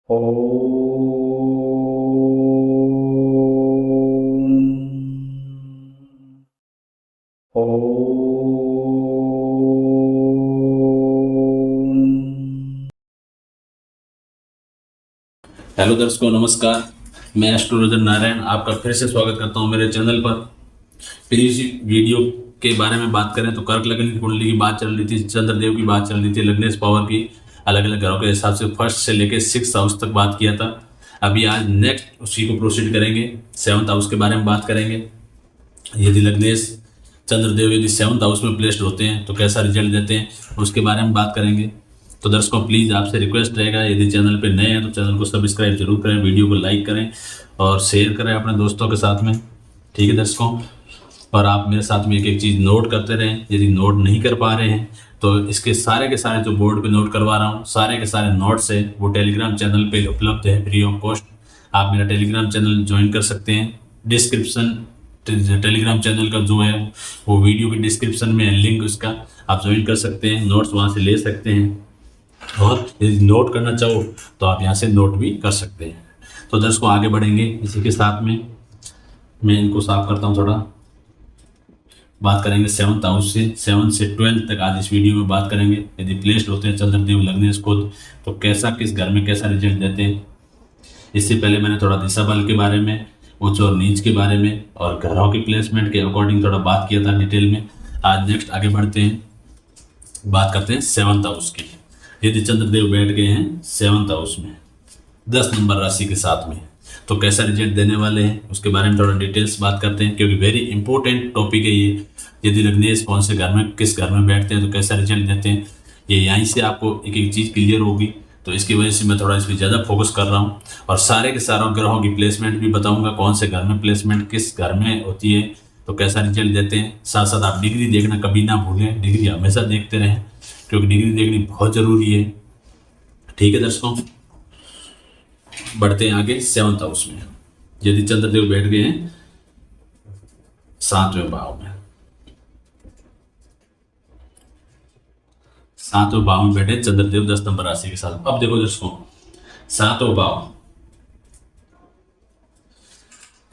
Hello दर्शकों, नमस्कार। मैं एस्ट्रोलॉजर नारायण आपका फिर से स्वागत करता हूं मेरे चैनल पर। प्रीवियस वीडियो के बारे में बात करें तो कर्क लग्न की कुंडली की बात चल रही थी, चंद्रदेव की बात चल रही थी, लग्नेश पावर की अलग अलग ग्रहों के हिसाब से फर्स्ट से लेकर 6th हाउस तक बात किया था। अभी आज नेक्स्ट उसी को प्रोसीड करेंगे, 7th हाउस के बारे में बात करेंगे। यदि लग्नेश चंद्रदेव यदि 7th हाउस में प्लेस्ड होते हैं तो कैसा रिजल्ट देते हैं उसके बारे में बात करेंगे। तो दर्शकों, प्लीज़ आपसे रिक्वेस्ट रहेगा, यदि चैनल पे नए हैं तो चैनल को सब्सक्राइब जरूर करें, वीडियो को लाइक करें और शेयर करें अपने दोस्तों के साथ में। ठीक है दर्शकों, और आप मेरे साथ में एक एक चीज़ नोट करते रहें। यदि नोट नहीं कर पा रहे हैं तो इसके सारे के सारे जो बोर्ड पे नोट करवा रहा हूँ, सारे के सारे नोट्स है वो टेलीग्राम चैनल पे उपलब्ध है फ्री ऑफ कॉस्ट। आप मेरा टेलीग्राम चैनल ज्वाइन कर सकते हैं। डिस्क्रिप्शन टेलीग्राम चैनल का जो है वो वीडियो के डिस्क्रिप्शन में है लिंक, उसका आप ज्वाइन कर सकते हैं, नोट्स वहाँ से ले सकते हैं। और यदि नोट करना चाहो तो आप यहाँ से नोट भी कर सकते हैं। तो दर्शकों, आगे बढ़ेंगे। इसी के साथ में मैं इनको साफ करता हूँ थोड़ा। बात करेंगे 7th हाउस से 7 से 12 तक आज इस वीडियो में बात करेंगे। यदि प्लेस्ड होते हैं चंद्रदेव लग्नेश खुद तो कैसा किस घर में कैसा रिजल्ट देते हैं। इससे पहले मैंने थोड़ा दिशा बल के बारे में, उच्च और नीच के बारे में और ग्रहों की प्लेसमेंट के अकॉर्डिंग थोड़ा बात किया था डिटेल में। आज नेक्स्ट आगे बढ़ते हैं, बात करते हैं 7th हाउस की। यदि चंद्रदेव बैठ गए हैं 7th हाउस में 10 नंबर राशि के साथ में तो कैसा रिजल्ट देने वाले हैं उसके बारे में थोड़ा डिटेल्स बात करते हैं, क्योंकि वेरी इंपॉर्टेंट टॉपिक है ये। यदि लग्नेश कौन से घर में किस घर में बैठते हैं तो कैसा रिजल्ट देते हैं, ये यहीं से आपको एक एक चीज़ क्लियर होगी। तो इसकी वजह से मैं थोड़ा इस पर ज़्यादा फोकस कर रहा हूँ और सारे के सारों ग्रहों की प्लेसमेंट भी बताऊँगा, कौन से घर में प्लेसमेंट किस घर में होती है तो कैसा रिजल्ट देते हैं। साथ साथ आप डिग्री देखना कभी ना भूलें, डिग्री हमेशा देखते रहें क्योंकि डिग्री देखनी बहुत ज़रूरी है। ठीक है दर्शकों, बढ़ते हैं आगे 7th हाउस में। यदि चंद्रदेव बैठ गए हैं 7वें भाव में, 7वें भाव में बैठे चंद्रदेव 10 नंबर राशि के साथ। अब देखो दर्शकों, 7वां भाव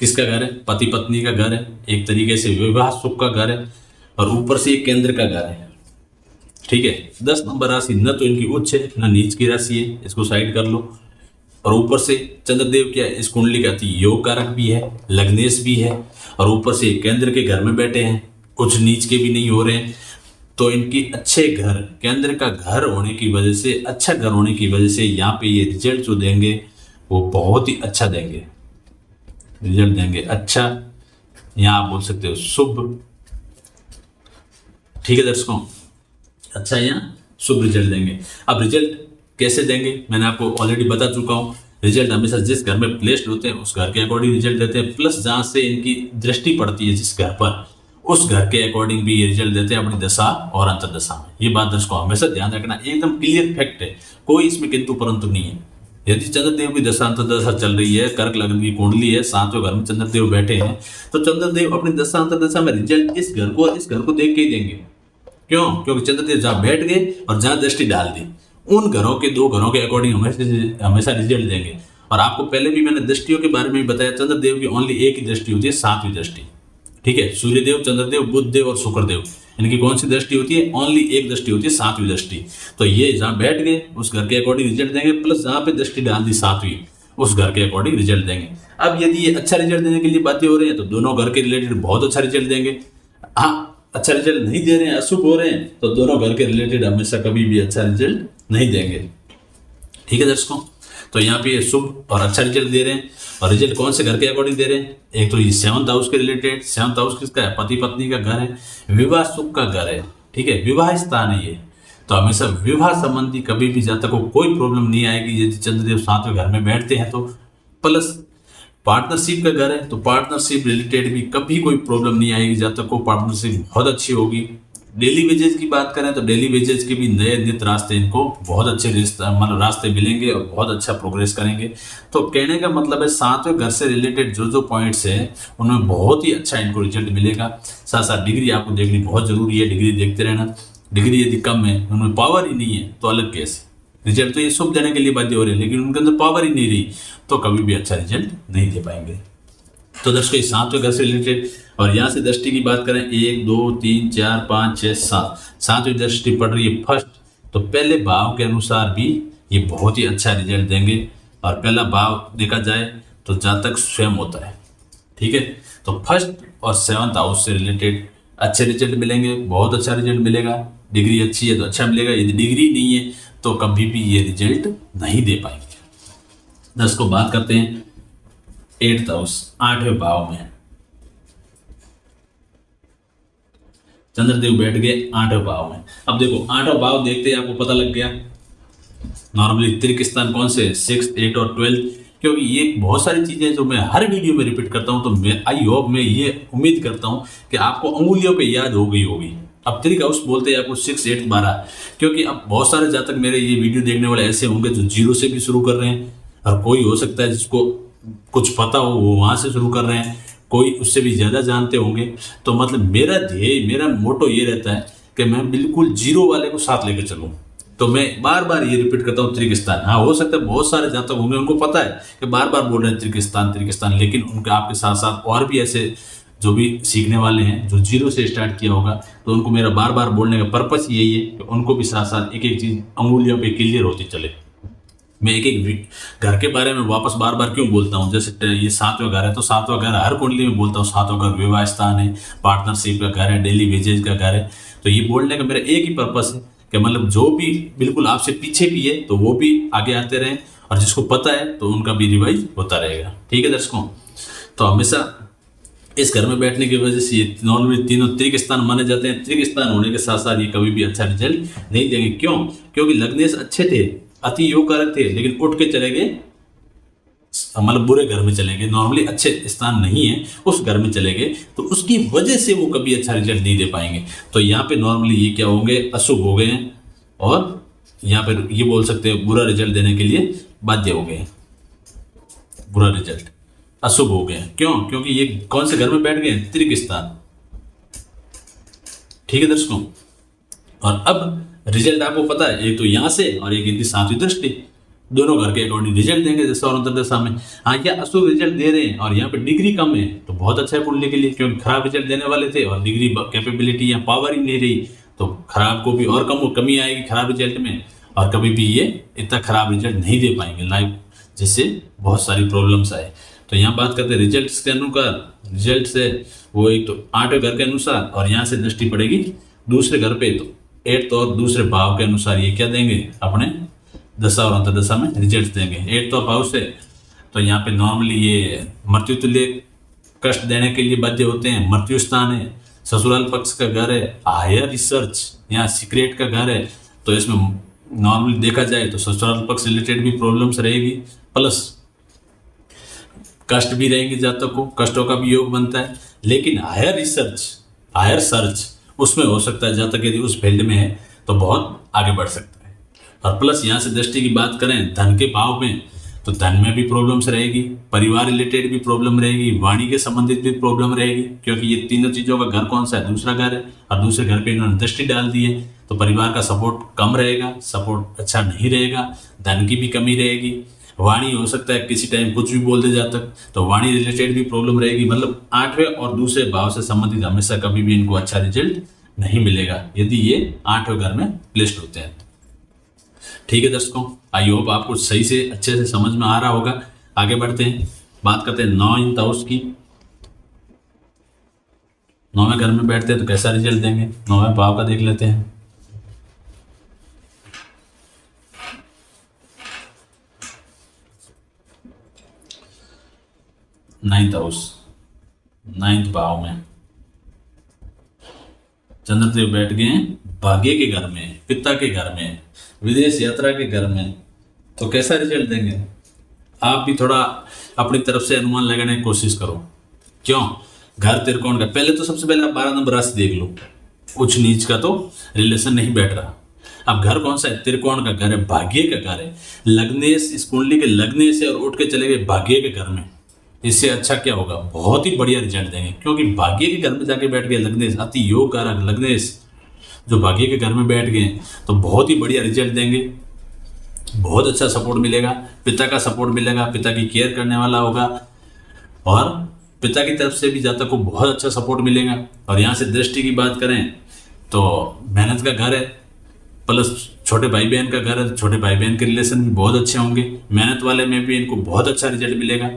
किसका घर है? पति पत्नी का घर है, एक तरीके से विवाह सुख का घर है और ऊपर से एक केंद्र का घर है। ठीक है, 10 नंबर राशि न तो इनकी उच्च है न नीच की राशि है, इसको साइड कर लो। और ऊपर से चंद्रदेव क्या इस कुंडली का योग कारक भी है, लग्नेश भी है और ऊपर से केंद्र के घर में बैठे हैं, उच्च नीच के भी नहीं हो रहे हैं। तो इनकी अच्छे घर, केंद्र का घर होने की वजह से, अच्छा घर होने की वजह से यहाँ पे ये रिजल्ट जो देंगे वो बहुत ही अच्छा देंगे, रिजल्ट देंगे अच्छा। यहाँ आप बोल सकते हो शुभ। ठीक है दर्शकों, अच्छा यहाँ शुभ रिजल्ट देंगे। अब रिजल्ट कैसे देंगे मैंने आपको ऑलरेडी बता चुका हूँ। रिजल्ट हमेशा जिस घर में प्लेस्ड होते हैं उस घर के अकॉर्डिंग रिजल्ट देते हैं, प्लस जहाँ से इनकी दृष्टि पड़ती है जिस घर पर, उस घर के अकॉर्डिंग भी ये रिजल्ट देते हैं अपनी दशा और अंतर्दशा में। ये बात दर्शकों हमेशा ध्यान रखना, एकदम क्लियर फैक्ट है, कोई इसमें किंतु परंतु नहीं है। यदि चंद्रदेव की दशा अंतर्दशा चल रही है, कर्क लग्न की कुंडली है, 7वें घर में चंद्रदेव बैठे हैं, तो चंद्रदेव अपनी दशा अंतर्दशा में रिजल्ट इस घर को और इस घर को देख के ही देंगे। क्यों? क्योंकि चंद्रदेव जहाँ बैठ गए और जहाँ दृष्टि डाल दी, उन घरों के, दो घरों के अकॉर्डिंग हमेशा रिजल्ट देंगे। और आपको पहले भी मैंने दृष्टियों के बारे में भी बताया, चंद्रदेव की ओनली एक ही दृष्टि होती है, 7वीं दृष्टि। ठीक है, सूर्यदेव, चंद्रदेव, बुधदेव और शुक्रदेव, इनकी कौन सी दृष्टि होती है? ओनली एक दृष्टि होती है, 7वीं दृष्टि। तो ये जहाँ बैठ गए उस घर के अकॉर्डिंग रिजल्ट देंगे, प्लस जहाँ पे दृष्टि डाल दी 7वीं, उस घर के अकॉर्डिंग रिजल्ट देंगे। अब यदि ये अच्छा रिजल्ट देने के लिए बातें हो रही है तो दोनों घर के रिलेटेड बहुत अच्छा रिजल्ट देंगे। हाँ, अच्छा रिजल्ट नहीं दे रहे हैं, अशुभ हो रहे हैं, तो दोनों घर के रिलेटेड हमेशा कभी भी अच्छा रिजल्ट नहीं देंगे। ठीक है दर्शकों, तो यहाँ पे शुभ और अच्छा रिजल्ट दे रहे हैं। और रिजल्ट कौन से घर के अकॉर्डिंग दे रहे हैं? एक तो ये 7th हाउस के रिलेटेड। 7th हाउस किसका है? पति पत्नी का घर है, विवाह सुख का घर है। ठीक है, विवाह स्थान है ये, तो हमेशा विवाह संबंधी कभी भी जब तक कोई प्रॉब्लम नहीं आएगी यदि चंद्रदेव 7वें घर में बैठते हैं तो। प्लस पार्टनरशिप का घर है, तो पार्टनरशिप रिलेटेड भी कभी कोई प्रॉब्लम नहीं आएगी जब तक वो पार्टनरशिप बहुत अच्छी होगी। डेली वेजेज की बात करें तो डेली वेजेज के भी नए नित रास्ते इनको बहुत अच्छे मतलब रास्ते मिलेंगे और बहुत अच्छा प्रोग्रेस करेंगे। तो कहने का मतलब है 7वें घर से रिलेटेड जो जो पॉइंट्स हैं उनमें बहुत ही अच्छा इनको रिजल्ट मिलेगा। साथ साथ डिग्री आपको देखनी बहुत जरूरी है, डिग्री देखते रहना। डिग्री यदि कम है, उनमें पावर ही नहीं है तो अलग केस, रिजल्ट तो ये शुभ देने के लिए बाध्य हो रहे हैं, लेकिन उनके अंदर पावर ही नहीं रही तो कभी भी अच्छा रिजल्ट नहीं दे पाएंगे। तो दर्शकों, इस 7वें घर से रिलेटेड, और यहाँ से दृष्टि की बात करें 1 2 3 4 5 6 7, 7वीं दृष्टि पड़ रही है फर्स्ट, तो पहले भाव के अनुसार भी ये बहुत ही अच्छा रिजल्ट देंगे। और पहला भाव देखा जाए तो जातक स्वयं होता है, ठीक है। तो फर्स्ट और 7th हाउस से रिलेटेड अच्छे रिजल्ट मिलेंगे, बहुत अच्छा रिजल्ट मिलेगा। डिग्री अच्छी है तो अच्छा मिलेगा, यदि डिग्री नहीं है तो कभी भी ये रिजल्ट नहीं दे पाएंगे। 10 को बात करते हैं 8th हाउस, 8वें भाव में चंद्रदेव बैठ गए 8वें भाव में। अब देखो 8वां भाव देखते ही आपको पता लग गया नॉर्मली त्रिक स्थान कौन से, 6, 8 और 12, क्योंकि ये बहुत सारी चीजें जो मैं हर वीडियो में रिपीट करता हूं, तो मैं आई होप मैं ये उम्मीद करता हूं कि आपको अंगुलियों पे याद हो गई होगी। अब त्रिक हाउस बोलते हैं आपको 6, 8, 12, क्योंकि अब बहुत सारे जातक मेरे ये वीडियो देखने वाले ऐसे होंगे जो 0 से भी शुरू कर रहे हैं, और कोई हो सकता है जिसको कुछ पता हो वो वहां से शुरू कर रहे हैं, कोई उससे भी ज्यादा जानते होंगे। तो मतलब मेरा ध्येय, मेरा मोटो ये रहता है कि मैं बिल्कुल 0 वाले को साथ लेकर चलूं। तो मैं बार बार ये रिपीट करता हूँ त्रिक स्थान। हाँ, हो सकता है बहुत सारे जातक होंगे उनको पता है कि बार बार बोल रहे हैं त्रिक स्थान, लेकिन उनके आपके साथ साथ और भी ऐसे जो भी सीखने वाले हैं जो 0 से स्टार्ट किया होगा, तो उनको मेरा बार बार बोलने का पर्पस यही है कि उनको भी साथ साथ एक एक चीज अंगुलियों पे क्लियर होती चले। मैं एक एक घर के बारे में वापस बार बार क्यों बोलता हूँ, जैसे ये 7वां घर है तो 7वां घर हर कुंडली में बोलता हूँ, 7वां घर विवाह स्थान है, पार्टनरशिप का घर है, डेली वेजेज का घर है। तो ये बोलने का मेरा एक ही पर्पस है कि मतलब जो भी बिल्कुल आपसे पीछे भी है तो वो भी आगे आते रहें, और जिसको पता है तो उनका भी रिवाइज होता रहेगा, ठीक है दर्शकों। तो हमेशा इस घर में बैठने की वजह से ये नॉर्मली तीनों त्रिक स्थान माने जाते हैं। त्रिक स्थान होने के साथ साथ ये कभी भी अच्छा रिजल्ट नहीं देंगे। क्यों? क्योंकि लग्नेश अच्छे थे, अति योग कारक थे, लेकिन उठ के चले गए मतलब बुरे घर में चले गए, नॉर्मली अच्छे स्थान नहीं है उस घर में चले गए, तो उसकी वजह से वो कभी अच्छा रिजल्ट नहीं दे पाएंगे। तो यहाँ पे नॉर्मली ये क्या होंगे, अशुभ हो गए हैं, और यहाँ पे ये बोल सकते हैं बुरा रिजल्ट देने के लिए बाध्य हो गए, बुरा रिजल्ट अशुभ हो गए। क्यों? क्योंकि ये कौन से घर में बैठ गए, त्रिक स्थान, ठीक है दर्शकों। और अब रिजल्ट आपको पता है, एक तो यहाँ से और एक इनकी 7वीं दृष्टि, दोनों घर के अकॉर्डिंग रिजल्ट देंगे दशा और अंतर्दशा में। हाँ, क्या अशुभ रिजल्ट दे रहे हैं और यहाँ पे डिग्री कम है तो बहुत अच्छा है कुंडली के लिए, क्योंकि खराब रिजल्ट देने वाले थे और डिग्री कैपेबिलिटी या पावर ही नहीं रही, तो खराब को भी और कमी आएगी खराब रिजल्ट में, और कभी भी ये इतना खराब रिजल्ट नहीं दे पाएंगे लाइफ, जिससे बहुत सारी प्रॉब्लम्स आए। तो यहाँ बात करते हैं रिजल्ट के अनुसार, रिजल्ट से वो एक तो 8वें घर के अनुसार, और यहाँ से दृष्टि पड़ेगी दूसरे घर पे, तो 8th और दूसरे भाव के अनुसार ये क्या देंगे, अपने दशा और अंतर्दशा में रिजल्ट देंगे। 8th भाव से तो यहाँ पे नॉर्मली ये मृत्यु तुल्य कष्ट देने के लिए बाध्य होते हैं, मृत्यु स्थान है, ससुराल पक्ष का घर है, हायर रिसर्च यहाँ सीक्रेट का घर है, तो इसमें नॉर्मली देखा जाए तो ससुराल पक्ष रिलेटेड भी प्रॉब्लम्स रहेगी, प्लस कष्ट भी रहेंगे, जातक को कष्टों का भी योग बनता है। लेकिन हायर रिसर्च, हायर सर्च, उसमें हो सकता है जातक यदि उस फील्ड में है तो बहुत आगे बढ़ सकता है। और प्लस यहाँ से दृष्टि की बात करें धन के भाव में, तो धन में भी प्रॉब्लम्स रहेगी, परिवार रिलेटेड भी प्रॉब्लम रहेगी, वाणी के संबंधित भी प्रॉब्लम रहेगी, क्योंकि ये तीनों चीज़ों का घर कौन सा है, दूसरा घर है, और दूसरे घर पे इन्होंने दृष्टि डाल दी है, तो परिवार का सपोर्ट कम रहेगा, सपोर्ट अच्छा नहीं रहेगा, धन की भी कमी रहेगी, वाणी हो सकता है किसी टाइम कुछ भी बोल दे जातक, तो वाणी रिलेटेड भी प्रॉब्लम रहेगी। मतलब 8वें और दूसरे भाव से संबंधित हमेशा कभी भी इनको अच्छा रिजल्ट नहीं मिलेगा यदि ये 8वें घर में प्लेस्ड होते हैं। ठीक है दर्शकों, आई होप आपको सही से अच्छे से समझ में आ रहा होगा। आगे बढ़ते हैं, बात करते हैं 9th हाउस की। 9वें घर में बैठते हैं तो कैसा रिजल्ट देंगे, 9वें भाव का देख लेते हैं। नाइन्थ हाउस, 9th भाव में चंद्रदेव बैठ गए हैं भाग्य के घर में, पिता के घर में, विदेश यात्रा के घर में, तो कैसा रिजल्ट देंगे। आप भी थोड़ा अपनी तरफ से अनुमान लगाने की कोशिश करो। क्यों? घर त्रिकोण का, पहले तो सबसे पहले आप 12 नंबर राशि देख लो, उच्च नीच का तो रिलेशन नहीं बैठ रहा। अब घर कौन सा है, त्रिकोण का घर है, भाग्य का घर है, लग्नेश, इस कुंडली के लगने से और उठ के चले गए भाग्य के घर में, इससे अच्छा क्या होगा, बहुत ही बढ़िया रिजल्ट देंगे। क्योंकि भाग्य के घर में जाके बैठ गए लग्नेश, अति योग कारक लग्नेश जो भाग्य के घर में बैठ गए तो बहुत ही बढ़िया रिजल्ट देंगे। बहुत अच्छा सपोर्ट मिलेगा, पिता का सपोर्ट मिलेगा, पिता की केयर करने वाला होगा और पिता की तरफ से भी जातक को बहुत अच्छा सपोर्ट मिलेगा। और यहाँ से दृष्टि की बात करें तो मेहनत का घर है, प्लस छोटे भाई बहन का घर है, तो छोटे भाई बहन के रिलेशन भी बहुत अच्छे होंगे, मेहनत वाले में भी इनको बहुत अच्छा रिजल्ट मिलेगा।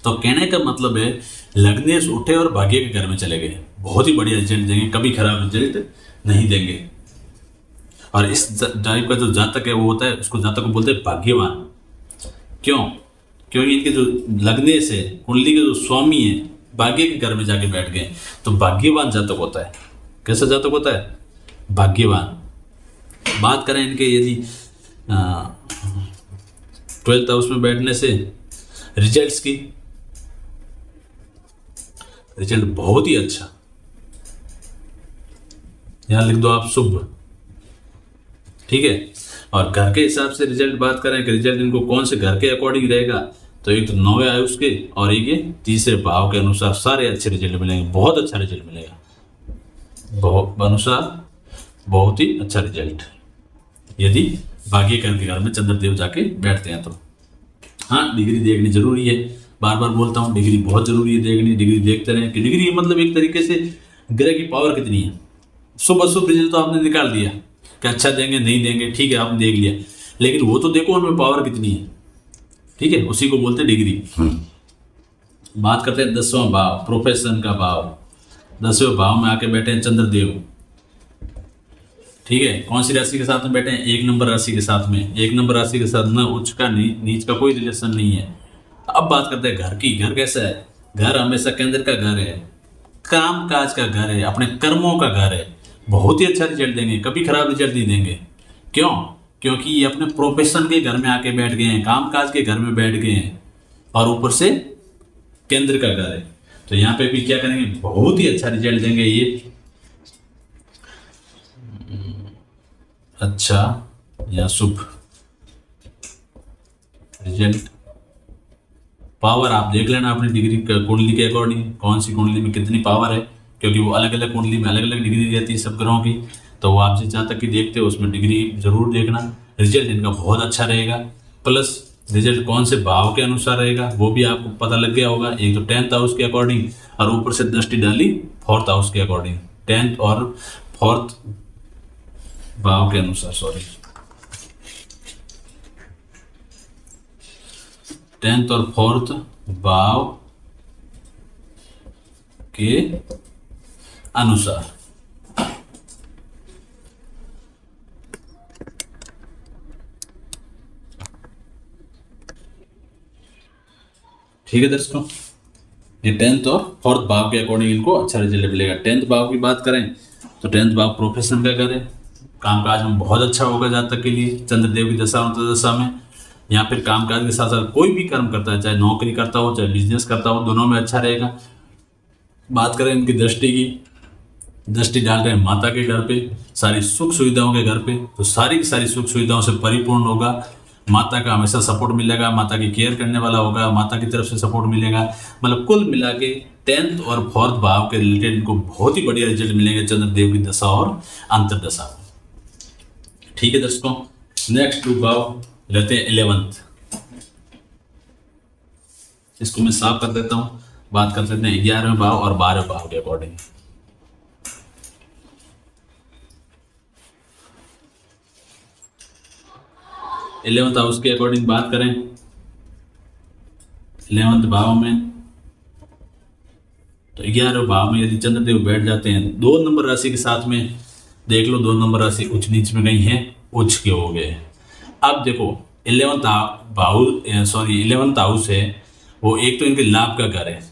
तो कहने का मतलब है लग्नेश उठे और भाग्य के घर में चले गए, बहुत ही बढ़िया रिजल्ट देंगे, कभी खराब रिजल्ट नहीं देंगे। और इस टाइप का जो जातक है वो होता है, उसको जातक को बोलते हैं भाग्यवान। क्यों? क्योंकि इनके जो लग्नेश है, कुंडली के जो स्वामी है, भाग्य के घर में जाके बैठ गए, तो भाग्यवान जातक होता है। कैसा जातक होता है? भाग्यवान। बात करें इनके यदि 12th हाउस में बैठने से रिजल्ट्स की, रिजल्ट बहुत ही अच्छा, यहां लिख दो आप शुभ, ठीक है। और घर के हिसाब से रिजल्ट बात करें कि रिजल्ट इनको कौन से घर के अकॉर्डिंग रहेगा, तो एक तो 9वें आयुष के और एक ये 3रे भाव के अनुसार सारे अच्छे रिजल्ट मिलेंगे, बहुत अच्छा रिजल्ट मिलेगा, अनुसार बहुत ही अच्छा रिजल्ट, यदि भाग्य के घर में चंद्रदेव जाके बैठते हैं तो। हाँ, डिग्री देखनी जरूरी है, बार बार बोलता हूँ, डिग्री बहुत जरूरी है देखनी, डिग्री देखते रहें कि डिग्री मतलब एक तरीके से ग्रह की पावर कितनी है। शुभ अशुभ रिजल्ट तो आपने निकाल दिया कि अच्छा देंगे नहीं देंगे, ठीक है, आपने देख लिया, लेकिन वो तो देखो उनमें पावर कितनी है, ठीक है, उसी को बोलते हैं डिग्री। बात करते हैं 10वां भाव, प्रोफेशन का भाव। 10वें भाव में आके बैठे हैं चंद्रदेव, ठीक है। कौन सी राशि के साथ में बैठे हैं? 1 नंबर राशि के साथ में। 1 नंबर राशि के साथ न उच्च का नीच का कोई रिलेशन नहीं है। अब बात करते हैं घर की। घर कैसा है? घर हमेशा केंद्र का घर है, काम काज का घर है, अपने कर्मों का घर है, बहुत ही अच्छा रिजल्ट देंगे, कभी खराब रिजल्ट नहीं देंगे। क्यों? क्योंकि ये अपने प्रोफेशन के घर में आके बैठ गए हैं, काम काज के घर में बैठ गए हैं, और ऊपर से केंद्र का घर है, तो यहाँ पे भी क्या करेंगे? बहुत ही अच्छा रिजल्ट देंगे ये। अच्छा या शुभ रिजल्ट, पावर आप देख लेना अपनी डिग्री कुंडली के अकॉर्डिंग, कौन सी कुंडली में कितनी पावर है, क्योंकि वो अलग अलग कुंडली में अलग अलग डिग्री रहती है सब ग्रहों की। तो वो आप जिस जहाँ तक की देखते हो उसमें डिग्री जरूर देखना, रिजल्ट इनका बहुत अच्छा रहेगा। प्लस रिजल्ट कौन से भाव के अनुसार रहेगा वो भी आपको पता लग गया होगा। एक तो 10th हाउस के अकॉर्डिंग, और ऊपर से दृष्टि डाली 4th हाउस के अकॉर्डिंग, 10th और 4th भाव के अनुसार, 10th और 4th भाव के अनुसार। ठीक है दर्शकों, ये 10th और 4th भाव के अकॉर्डिंग इनको अच्छा रिजल्ट मिलेगा। 10th भाव की बात करें तो 10th भाव प्रोफेशन का घर है, कामकाज में बहुत अच्छा होगा जातक के लिए, चंद्रदेव की दशा दशा में, या फिर कामकाज के साथ साथ कोई भी कर्म करता है, चाहे नौकरी करता हो चाहे बिजनेस करता हो, दोनों में अच्छा रहेगा। बात करें इनकी दृष्टि की, दृष्टि डाल रहे हैं माता के घर पे, सारी सुख सुविधाओं के घर पे, तो सारी की सारी सुख सुविधाओं से परिपूर्ण होगा। माता का हमेशा सपोर्ट मिलेगा, माता की केयर करने वाला होगा, माता की तरफ से सपोर्ट मिलेगा। मतलब कुल मिला के 10th और 4th भाव के रिलेटेड इनको बहुत ही बढ़िया रिजल्ट मिलेंगे चंद्रदेव की दशा और अंतर्दशा। ठीक है दर्शकों, नेक्स्ट 2 भाव रहते हैं 11th। इसको मैं साफ कर देता हूं, बात कर सकते हैं 11वें भाव और 12वें भाव के अकॉर्डिंग। इलेवंथ हाउस के अकॉर्डिंग बात करें, 11th भाव में तो 11वें भाव में यदि चंद्रदेव बैठ जाते हैं 2 नंबर राशि के साथ में, देख लो 2 नंबर राशि उच्च नीच में गई है, उच्च के हो गए। अब देखो 11th हाउस है वो, एक तो इनके लाभ का घर है,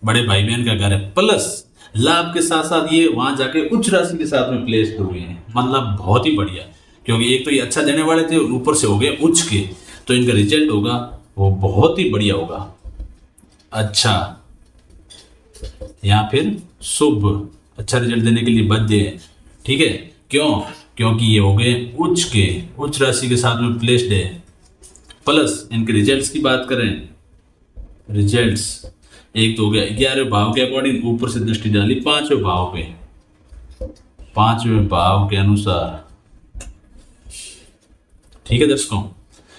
बड़े भाई बहन का घर है, प्लस लाभ के साथ साथ ये वहां जाके उच्च राशि के साथ में प्लेस हुए हैं, मतलब बहुत ही बढ़िया। क्योंकि एक तो ये अच्छा देने वाले थे, ऊपर से हो गए उच्च के, तो इनका रिजल्ट होगा वो बहुत ही बढ़िया होगा, अच्छा या फिर शुभ, अच्छा रिजल्ट देने के लिए बद्ध है। ठीक है, क्यों? क्योंकि ये हो गए उच्च के, उच्च राशि के साथ में प्लेस्ड है। प्लस इनके रिजल्ट्स की बात करें, रिजल्ट्स एक तो हो गया 11वें भाव के अकॉर्डिंग, ऊपर से दृष्टि डाली 5वें भाव पे, 5वें भाव के अनुसार ठीक है दर्शकों,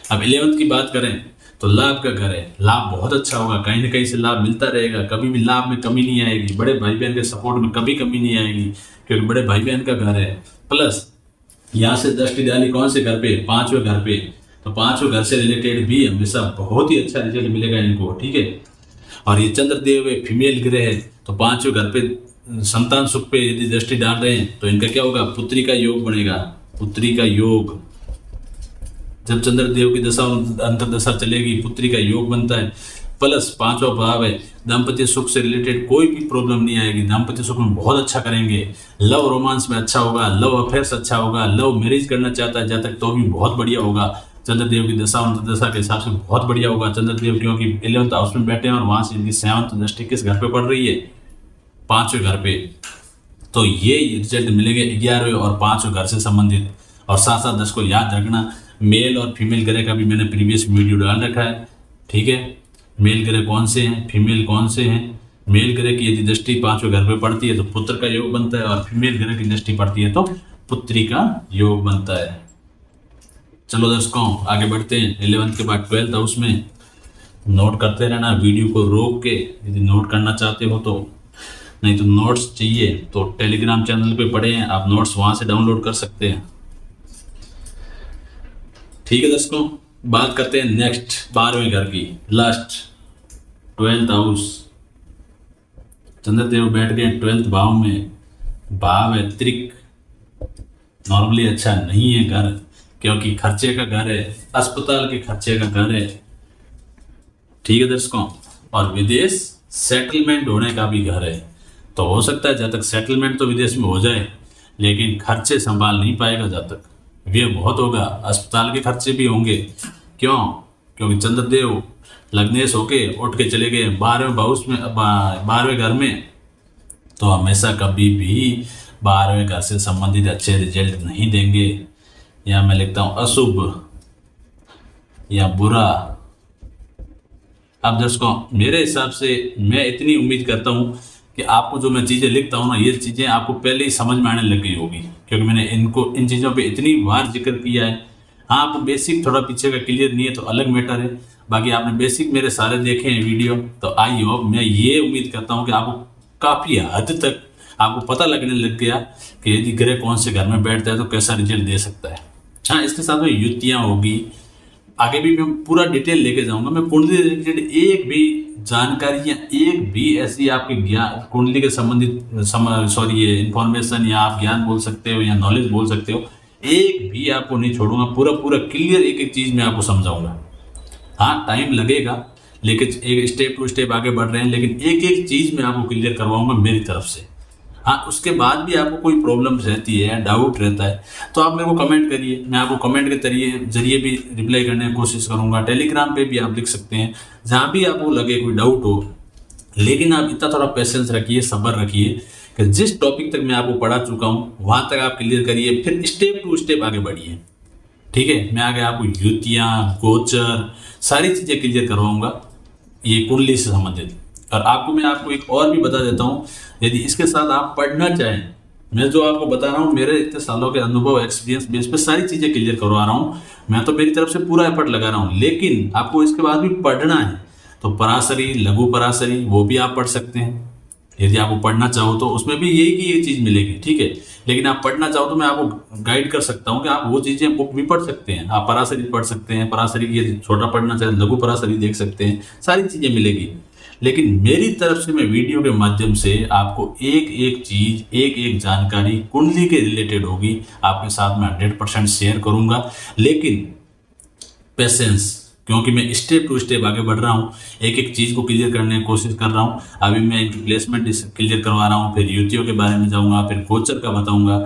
अब 11th की बात करें तो लाभ का घर है, लाभ बहुत अच्छा होगा, कहीं ना कहीं से लाभ मिलता रहेगा, कभी भी लाभ में कमी नहीं आएगी, बड़े भाई बहन के सपोर्ट में कभी कमी नहीं आएगी क्योंकि बड़े भाई बहन का घर है। प्लस यहाँ से दृष्टि डाली कौन से घर पे, 5वें घर पे, तो 5वें घर से रिलेटेड भी हमेशा बहुत ही अच्छा रिजल्ट मिलेगा इनको, ठीक है। और ये चंद्रदेव फीमेल ग्रह है, तो 5वें घर पे संतान सुख पे यदि दृष्टि डाल रहे हैं तो इनका क्या होगा, पुत्री का योग बनेगा, पुत्री का योग। जब चंद्रदेव की दशा अंतरदशा चलेगी पुत्री का योग बनता है। प्लस 5वां भाव है, दाम्पत्य सुख से रिलेटेड कोई भी प्रॉब्लम नहीं आएगी, दाम्पत्य सुख में बहुत अच्छा करेंगे, लव रोमांस में अच्छा होगा, लव अफेयर्स अच्छा होगा, लव मैरिज करना चाहता है जातक तो भी बहुत बढ़िया होगा, चंद्रदेव की दशा अंतरदशा के हिसाब से बहुत बढ़िया होगा। चंद्रदेव क्योंकि 11th हाउस में बैठे हैं और वहां से इनकी 7th दृष्टि किस घर पे पड़ रही है, 5वें घर पे, तो ये रिजल्ट मिलेंगे 11वें और 5वें घर से संबंधित। और साथ साथ दर्शकों याद रखना, मेल और फीमेल ग्रह का भी मैंने प्रीवियस वीडियो डाल रखा है, ठीक है। मेल ग्रह कौन से हैं, फीमेल कौन से हैं। मेल ग्रह की यदि दृष्टि 5वें घर पे पड़ती है तो पुत्र का योग बनता है, और फीमेल ग्रह की दृष्टि पड़ती है तो पुत्री का योग बनता है। चलो दर्शकों आगे बढ़ते हैं। 11th के बाद 12th हाउस में नोट करते रहना, वीडियो को रोक के यदि नोट करना चाहते हो तो, नहीं तो नोट्स चाहिए तो टेलीग्राम चैनल पे पड़े हैं, आप नोट्स वहां से डाउनलोड कर सकते हैं, ठीक है दर्शकों। बात करते हैं नेक्स्ट 12वें घर की, लास्ट 12th हाउस। चंद्रदेव बैठ गए 12th भाव में, भाव है त्रिक, नॉर्मली अच्छा नहीं है घर क्योंकि खर्चे का घर है, अस्पताल के खर्चे का घर है, ठीक है दर्शकों। और विदेश सेटलमेंट होने का भी घर है, तो हो सकता है जब तक सेटलमेंट तो विदेश में हो जाए लेकिन खर्चे संभाल नहीं पाएगा, जब तक व्यय बहुत होगा, अस्पताल के खर्चे भी होंगे। क्यों? क्योंकि चंद्रदेव लग्नेश होके उठ के चले गए 12वें हाउस में, 12वें घर में, तो हमेशा कभी भी 12वें घर से संबंधित अच्छे रिजल्ट नहीं देंगे, या मैं लिखता हूँ अशुभ या बुरा। अब दर्शकों मेरे हिसाब से मैं इतनी उम्मीद करता हूँ कि आपको जो मैं चीज़ें लिखता हूँ ना, ये चीज़ें आपको पहले ही समझ में आने लग गई होगी क्योंकि मैंने इनको इन चीज़ों पे इतनी बार जिक्र किया है। हाँ, आपको बेसिक थोड़ा पीछे का क्लियर नहीं है तो अलग मैटर है, बाकी आपने बेसिक मेरे सारे देखे हैं वीडियो, तो आई होप मैं ये उम्मीद करता हूँ कि आपको काफ़ी हद तक आपको पता लगने लग गया कि यदि ग्रह कौन से घर में बैठता है तो कैसा रिजल्ट दे सकता है। हाँ, इसके साथ में युतियाँ होगी, आगे भी मैं पूरा डिटेल लेके जाऊंगा। मैं कुंडली रिलेटेड एक भी जानकारी या एक भी ऐसी आपके ज्ञान कुंडली के संबंधित ये इंफॉर्मेशन या आप ज्ञान बोल सकते हो या नॉलेज बोल सकते हो, एक भी आपको नहीं छोड़ूंगा, पूरा पूरा क्लियर एक एक चीज़ मैं आपको समझाऊंगा। हाँ, टाइम लगेगा लेकिन एक स्टेप टू स्टेप आगे बढ़ रहे हैं, लेकिन एक एक चीज़ मैं आपको क्लियर करवाऊंगा मेरी तरफ से। हाँ, उसके बाद भी आपको कोई प्रॉब्लम रहती है, डाउट रहता है तो आप मेरे को कमेंट करिए, मैं आपको कमेंट के जरिए भी रिप्लाई करने की कोशिश करूंगा। टेलीग्राम पे भी आप लिख सकते हैं, जहाँ भी आपको लगे कोई डाउट हो। लेकिन आप इतना थोड़ा पेशेंस रखिए, सब्र रखिए कि जिस टॉपिक तक मैं आपको पढ़ा चुका हूँ वहाँ तक आप क्लियर करिए, फिर स्टेप टू स्टेप आगे बढ़िए, ठीक है। मैं आगे आपको युतियाँ, गोचर, सारी चीज़ें क्लियर करवाऊँगा ये कुंडली से संबंधित। और आपको एक और भी बता देता हूँ, यदि इसके साथ आप पढ़ना चाहें, मैं जो आपको बता रहा हूँ मेरे इतने सालों के अनुभव एक्सपीरियंस बेस पे सारी चीज़ें क्लियर करवा रहा हूँ, मैं तो मेरी तरफ से पूरा एफर्ट लगा रहा हूँ। लेकिन आपको इसके बाद भी पढ़ना है तो पराशरी, लघु पराशरी वो भी आप पढ़ सकते हैं यदि आपको पढ़ना चाहो तो, उसमें भी यही की ये चीज़ मिलेगी, ठीक है। लेकिन आप पढ़ना चाहो तो मैं आपको गाइड कर सकता हूँ कि आप वो चीज़ें बुक भी पढ़ सकते हैं, आप पराशरी पढ़ सकते हैं, पराशरी की यदि छोटा पढ़ना चाहे लघु पराशरी देख सकते हैं, सारी चीज़ें मिलेगी। लेकिन मेरी तरफ से मैं वीडियो के माध्यम से आपको एक एक चीज़, एक एक जानकारी कुंडली के रिलेटेड होगी, आपके साथ में 100% शेयर करूंगा। लेकिन पेशेंस, क्योंकि मैं स्टेप टू स्टेप आगे बढ़ रहा हूँ, एक एक चीज़ को क्लियर करने की कोशिश कर रहा हूँ। अभी मैं इनकी प्लेसमेंट क्लियर करवा रहा हूँ, फिर युतियों के बारे में जाऊँगा, फिर गोचर का बताऊँगा,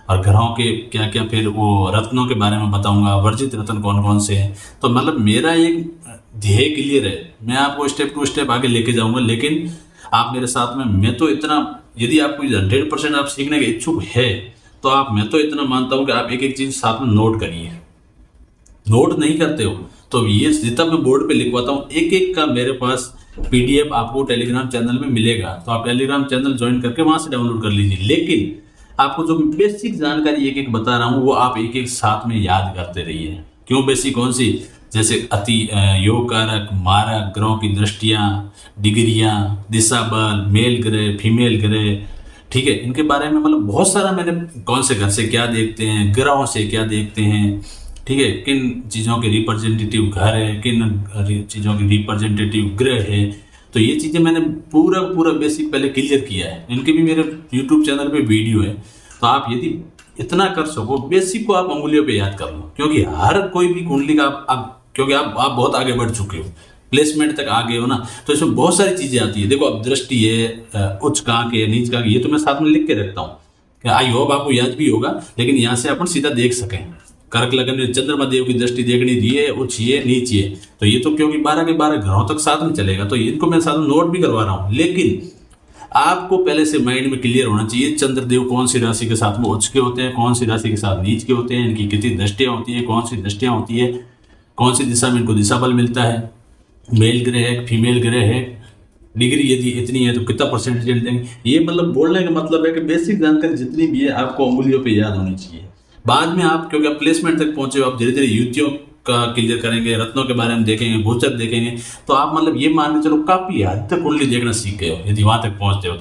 और ग्रहों के क्या क्या, फिर वो रत्नों के बारे में बताऊँगा, वर्जित रत्न कौन कौन से हैं। तो मतलब मेरा एक ध्येय क्लियर है, मैं आपको स्टेप टू स्टेप आगे लेके जाऊँगा। लेकिन आप मेरे साथ में, मैं तो इतना, यदि आपको 100% आप सीखने के इच्छुक है तो मैं तो इतना मानता हूँ कि आप एक एक चीज़ साथ में नोट करिए। नोट नहीं करते हो तो ये जितना मैं बोर्ड पे लिखवाता हूँ एक एक का मेरे पास PDF आपको टेलीग्राम चैनल में मिलेगा, तो आप टेलीग्राम चैनल ज्वाइन करके वहाँ से डाउनलोड कर लीजिए। लेकिन आपको जो बेसिक जानकारी एक एक बता रहा हूँ वो आप एक एक साथ में याद करते रहिए, क्यों बेसिक कौन सी? जैसे अति योग कारक, मारक, ग्रहों की दृष्टियां, डिग्रियां, दिशा बल, मेल ग्रह, फीमेल ग्रह, ठीक है, इनके बारे में मतलब बहुत सारा मैंने कौन से घर से क्या देखते हैं, ग्रहों से क्या देखते हैं, ठीक है, किन चीज़ों के रिप्रेजेंटेटिव घर है, किन चीज़ों के रिप्रेजेंटेटिव ग्रह है, तो ये चीज़ें मैंने पूरा पूरा बेसिक पहले क्लियर किया है। इनके भी मेरे यूट्यूब चैनल पे वीडियो है, तो आप यदि इतना कर सको बेसिक को आप उंगलियों पे याद कर लो, क्योंकि हर कोई भी कुंडली का आप क्योंकि आप बहुत आगे बढ़ चुके हो, प्लेसमेंट तक आ गए हो ना, तो इसमें बहुत सारी चीज़ें आती है। देखो अब दृष्टि है, उच्च कहाँ के, नीच कहाँ के, ये तो मैं साथ में लिख के रखता हूँ, आई होप आपको याद भी होगा, लेकिन यहाँ से अपन सीधा देख सकें। कर्क लगन में चंद्रमा देव की दृष्टि देखनी दी है, उच्च ये नीच ये, तो ये तो क्योंकि 12 के 12 ग्रहों तक साथ में चलेगा, तो इनको मैं साथ में नोट भी करवा रहा हूँ। लेकिन आपको पहले से माइंड में क्लियर होना चाहिए चंद्रदेव कौन सी राशि के साथ में उच्च के होते हैं, कौन सी राशि के साथ नीच के होते हैं, इनकी कितनी दृष्टियां होती है, कौन सी दृष्टियां होती है, कौन सी दिशा में इनको दिशा बल मिलता है, मेल ग्रह है, फीमेल ग्रह है, डिग्री यदि इतनी है तो कितना परसेंट रिजल्ट देंगे। ये मतलब बोलने का मतलब है कि बेसिक जानकारी जितनी भी है आपको उंगलियों पे याद होनी चाहिए। बाद में आप क्योंकि आप प्लेसमेंट तक पहुंचे हो, आप धीरे धीरे युतियों का क्लियर करेंगे, रत्नों के बारे में देखेंगे, गोचर देखेंगे, तो आप मतलब ये मान के चलो काफी हद तक कुंडली देखना सीख गए हो यदि वहां तक पहुंचते हो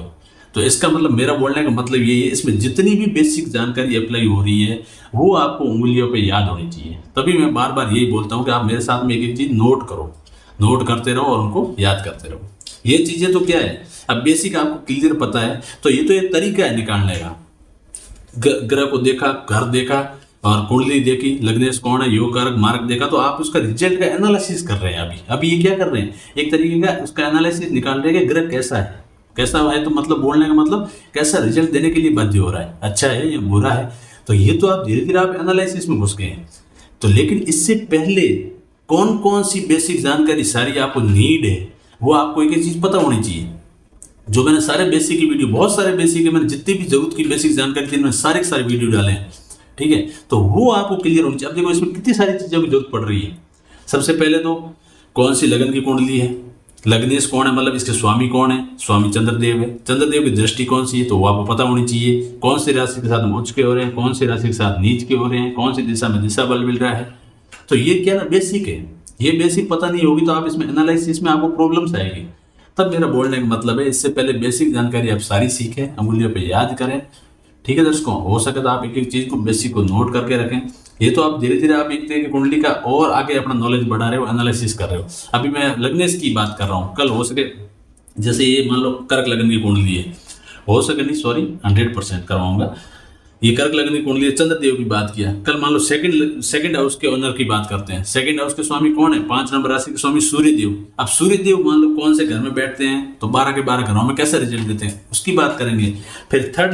तो इसका मतलब मेरा बोलने का मतलब ये है, इसमें जितनी भी बेसिक जानकारी अप्लाई हो रही है वो आपको उंगलियों पे याद होनी चाहिए। तभी मैं बार बार यही बोलता हूँ कि आप मेरे साथ में एक एक चीज नोट करो, नोट करते रहो और उनको याद करते रहो। ये चीजें तो क्या है, अब बेसिक आपको क्लियर पता है, तो ये तो एक तरीका है निकालने का। ग्रह को देखा, घर देखा और कुंडली देखी, लग्नेश कौन है, योग कारक, मार्क देखा, तो आप उसका रिजल्ट का एनालिसिस कर रहे हैं। अभी ये क्या कर रहे हैं, एक तरीके का उसका एनालिसिस निकाल रहे हैं कि ग्रह कैसा है, कैसा है, तो मतलब बोलने का मतलब कैसा रिजल्ट देने के लिए बाध्य हो रहा है, अच्छा है या बुरा है। तो ये तो आप धीरे धीरे आप एनालिसिस में घुस गए हैं। तो लेकिन इससे पहले कौन कौन सी बेसिक जानकारी सारी आपको नीड है, वो आपको एक एक चीज पता होनी चाहिए। जो मैंने सारे बेसिक की वीडियो, बहुत सारे बेसिक है, मैंने जितनी भी जरूरत की बेसिक जानकारी थी मैंने सारे के सारे वीडियो डाले हैं, ठीक है, तो वो आपको क्लियर होनी चाहिए। अब देखो इसमें कितनी सारी चीजों की जरूरत पड़ रही है। सबसे पहले तो कौन सी लगन की कुंडली है, लग्नेश कौन है, मतलब इसके स्वामी कौन है, स्वामी चंद्रदेव है, चंद्रदेव की दृष्टि कौन सी है, तो वो आपको पता होनी चाहिए। कौन सी राशि के साथ हम उच्च के हो रहे हैं, कौन सी राशि के साथ नीच के हो रहे हैं, कौन सी दिशा में दिशा बल मिल रहा है, तो ये क्या ना बेसिक है। ये बेसिक पता नहीं होगी तो आप इसमें एनालिसिस में आपको प्रॉब्लम्स आएगी। तब मेरा बोलने का मतलब है, इससे पहले बेसिक जानकारी आप सारी सीखें, उंगलियों पे याद करें, ठीक है दर्शकों। हो सके तो आप एक एक चीज को बेसिक को नोट करके रखें। ये तो आप धीरे धीरे आप एक तरीके की कुंडली का और आगे अपना नॉलेज बढ़ा रहे हो, एनालिसिस कर रहे हो। अभी मैं लग्नेश की बात कर रहा हूँ, कल हो सके जैसे ये मान लो कर्क लगन की कुंडली है, हो सके नहीं सॉरी 100% करवाऊंगा, ये कर्क लगन की कुंडली चंद्रदेव की बात किया। कल मान लो सेकंड हाउस के ओनर की बात करते हैं। सेकंड हाउस के स्वामी कौन है, 5 नंबर राशि के स्वामी सूर्यदेव। अब सूर्यदेव मान लो कौन से घर में बैठते हैं, तो 12 के 12 घरों में कैसे रिजल्ट देते हैं उसकी बात करेंगे। फिर थर्ड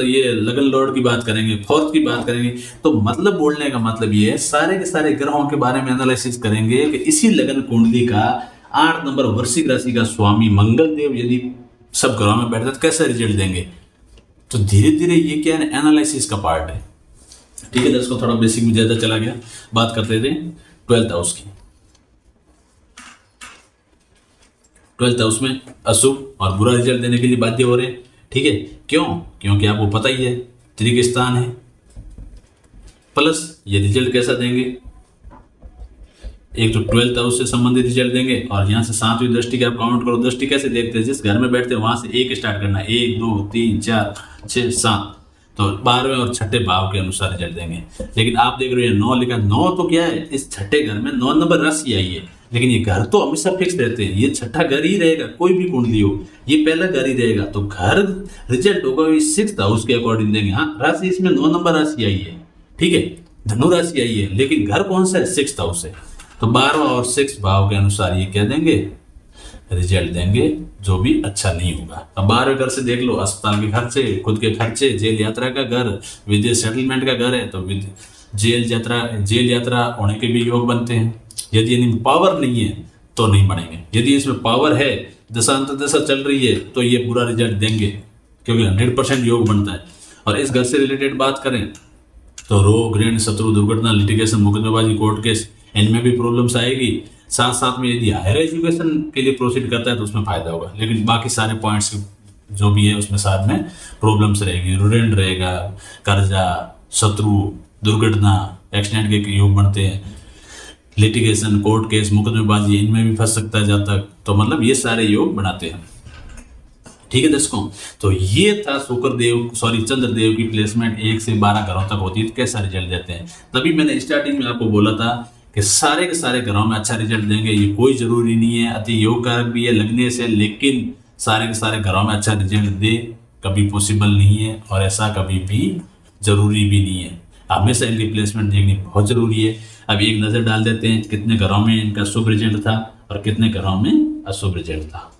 ये लगन लॉर्ड की बात करेंगे, फोर्थ की बात करेंगे। तो मतलब बोलने का मतलब ये है, सारे के सारे ग्रहों के बारे में एनालिसिस करेंगे कि इसी लगन कुंडली का 8 नंबर वृश्चिक राशि का स्वामी मंगल देव यदि सब ग्रहों में बैठते तो कैसे रिजल्ट देंगे। तो धीरे धीरे ये क्या है, एनालिसिस का पार्ट है, ठीक है दर्शकों। थोड़ा बेसिक में ज्यादा चला गया, बात करते थे 12th हाउस की। 12th हाउस में अशुभ और बुरा रिजल्ट देने के लिए बाध्य हो रहे हैं, ठीक है। क्यों, क्योंकि आपको पता ही है त्रिक स्थान है, प्लस ये रिजल्ट कैसा देंगे, एक तो 12th हाउस से संबंधित रिजल्ट देंगे, और यहाँ से 7वीं दृष्टि की आप काउंट करो। दृष्टि कैसे देखते हैं, जिस घर में बैठते हैं वहां से एक स्टार्ट करना, 1 2 3 4 6 7, तो 12वें और छठे भाव के अनुसार रिजल्ट देंगे। लेकिन आप देख रहे हैं 9 लिखा, 9 तो क्या है, इस छठे घर में 9 नंबर राशि आई है, लेकिन ये घर तो हमेशा फिक्स रहते हैं, ये छठा घर ही रहेगा, कोई भी कुंडली हो ये पहला घर ही रहेगा। तो घर रिजल्ट होगा 6th हाउस के अकॉर्डिंग देंगे। हाँ, राशि इसमें 9 नंबर राशि आई है, ठीक है, धनु राशि आई है, लेकिन घर कौन सा है, 6th हाउस है। तो 12वां और 6th भाव के अनुसार ये क्या देंगे, रिजल्ट देंगे, जो भी अच्छा नहीं होगा। अब 12वें घर से देख लो, अस्पताल के खर्चे, खुद के खर्चे, जेल यात्रा का घर, विदेश सेटलमेंट का घर है, तो जेल यात्रा होने के भी योग बनते हैं। यदि इनमें पावर नहीं है तो नहीं बनेंगे, यदि इसमें पावर है, दशांतर दशा चल रही है, तो ये पूरा रिजल्ट देंगे, क्योंकि 100% योग बनता है। और इस घर से रिलेटेड बात करें तो रोग, ऋण, शत्रु, दुर्घटना, लिटिगेशन, मुकदमेबाजी, कोर्ट केस, इनमें भी प्रॉब्लम्स आएगी। साथ साथ में यदि हायर एजुकेशन के लिए प्रोसीड करता है तो उसमें फायदा होगा, लेकिन बाकी सारे पॉइंट्स जो भी है उसमें साथ में प्रॉब्लम्स रहेगी, ऋण रहेगा, कर्जा, शत्रु, दुर्घटना, एक्सीडेंट के योग बनते हैं, लिटिगेशन, कोर्ट केस, मुकदमेबाजी, इनमें भी फंस सकता है जातक। तो मतलब ये सारे योग बनाते हैं। ठीक है दर्शकों, तो ये था चंद्रदेव की प्लेसमेंट 1 से 12 घरों तक होती है तो कैसा रिजल्ट देते हैं। तभी मैंने स्टार्टिंग में आपको बोला था कि सारे के सारे घरों में अच्छा रिजल्ट देंगे, ये कोई जरूरी नहीं है, अति योग कारक भी है लगने से, लेकिन सारे के सारे घरों में अच्छा रिजल्ट दे कभी पॉसिबल नहीं है और ऐसा कभी भी जरूरी भी नहीं है। हमेशा इनकी प्लेसमेंट देखनी बहुत जरूरी है। अब एक नज़र डाल देते हैं कितने घरों में इनका शुभ रिजल्ट था और कितने घरों में अशुभ रिजल्ट था।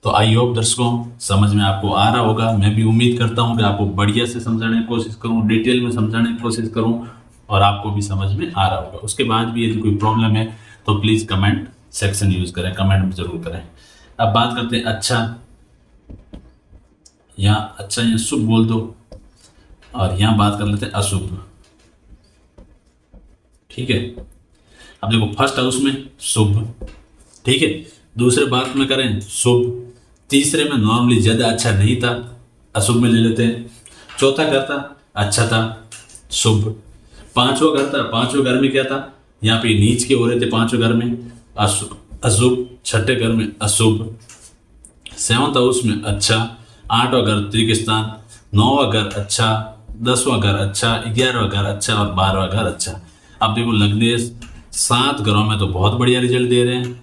तो आई होप दर्शकों समझ में आपको आ रहा होगा। मैं भी उम्मीद करता हूँ कि आपको बढ़िया से समझाने की कोशिश करूँ, डिटेल में समझाने की कोशिश करूँ और आपको भी समझ में आ रहा होगा। उसके बाद भी यदि कोई प्रॉब्लम है तो प्लीज़ कमेंट सेक्शन यूज़ करें, कमेंट जरूर करें। अब बात करते हैं अच्छा, यहाँ शुभ बोल दो और यहाँ बात कर लेते हैं अशुभ। ठीक है, अब देखो फर्स्ट हाउस में शुभ, ठीक है, दूसरे बात में करें शुभ, तीसरे में नॉर्मली ज़्यादा अच्छा नहीं था, अशुभ में ले लेते हैं। चौथा घर था अच्छा था, शुभ। पांचवा घर था, पांचवें घर में क्या था, यहाँ पे नीच के हो रहे थे पांचवें घर में अशुभ, छठे घर में अशुभ, सेवंथ हाउस में अच्छा, आठवां घर त्रिकस्थान, नौवां घर अच्छा, 10वां घर अच्छा, 11वां घर अच्छा और 12वां घर अच्छा। अब देखो लग्नेश 7 घरों में तो बहुत बढ़िया रिजल्ट दे रहे हैं,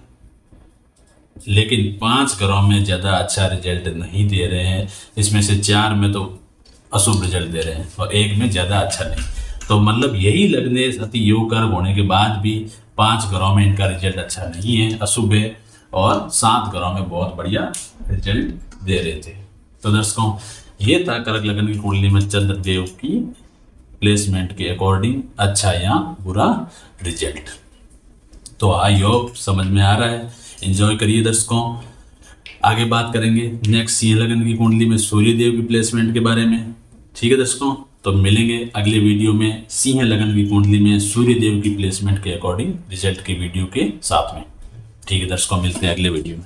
लेकिन 5 घरों में ज़्यादा अच्छा रिजल्ट नहीं दे रहे हैं। इसमें से 4 में तो अशुभ रिजल्ट दे रहे हैं और 1 में ज़्यादा अच्छा नहीं। तो मतलब यही लग्नेश अति योग कारक होने के बाद भी 5 घरों में इनका रिजल्ट अच्छा नहीं है, अशुभ है, और 7 घरों में बहुत बढ़िया रिजल्ट दे रहे थे। तो दर्शकों ये था कर्क लग्न की कुंडली में चंद्रदेव की प्लेसमेंट के अकॉर्डिंग अच्छा या बुरा रिजल्ट। तो आई होप समझ में आ रहा है, एंजॉय करिए दर्शकों। आगे बात करेंगे नेक्स्ट सिंह लग्न की कुंडली में सूर्यदेव की प्लेसमेंट के बारे में। ठीक है दर्शकों, तो मिलेंगे अगले वीडियो में सिंह लग्न की कुंडली में सूर्यदेव की प्लेसमेंट के अकॉर्डिंग रिजल्ट के वीडियो के साथ में। ठीक है दर्शकों, मिलते हैं अगले वीडियो में।